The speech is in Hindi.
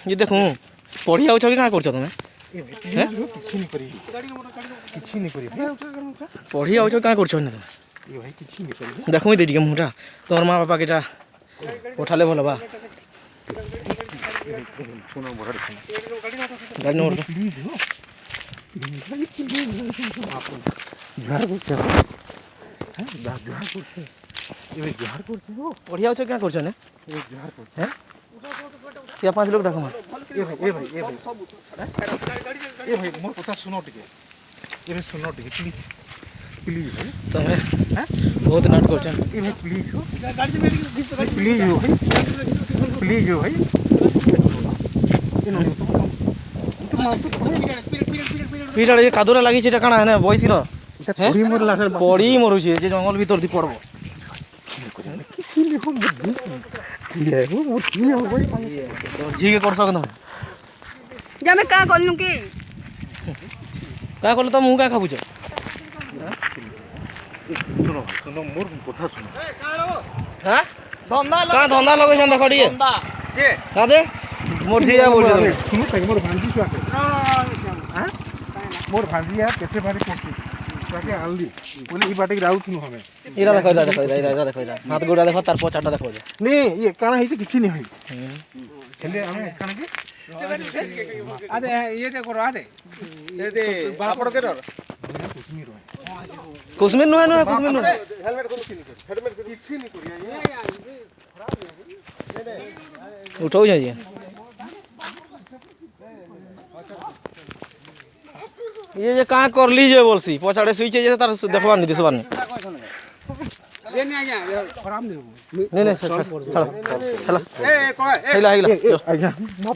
ये देखूँ पढ़ी आउछ कि काँ करछ तुमे पढ़ी आउछ काँ करछ ना देखूँ दे मुँटा तोर माँ बापा के उठाले भल बा गाड़ी नंबर पढ़ी आउछ क्या करछ ने क्या 5 लोग डाक भाई मोर कथा सुनो टिके सुनो टिके प्लीज तमें बहुत नाट कर भाई प्लीज हो भाई पीटा ये कादुरा लगी छे काना है ना बॉयसी रो पड़ी मरुछे जे जंगल भीतर दी पड़बो जी के कर सकन जा मैं का करलु की का करल त मु का खाबुछ सुनो मोर कथा सुनो हां धंधा लगे छन देखो दिए धंधा के का दे मोर झिया बोल दे सुनो तक मोर भांजी छुआ के हां मोर भांजी है कैसे भारी पड़ती ताके आलदी बोले ई बाटे राउ थनु हमें इरा देखो हाथ गोड़ा देखो तार पोचाटा देखो नहीं ये काना है किछि नहीं है चले हमें काना के अरे ये जे करो आदे ए दे आपड़ के डर कुसमिन नो है हेलमेट को किछि नहीं करिया ये उठाओ जाइए ये कहाँ कर लीजिए बोलसी पछाड़े सुईचे जे तार देखबार नहीं दिसबार नहीं जे नहीं आज्ञा खराब नहीं नहीं छोड़ हेला ए हेला आज्ञा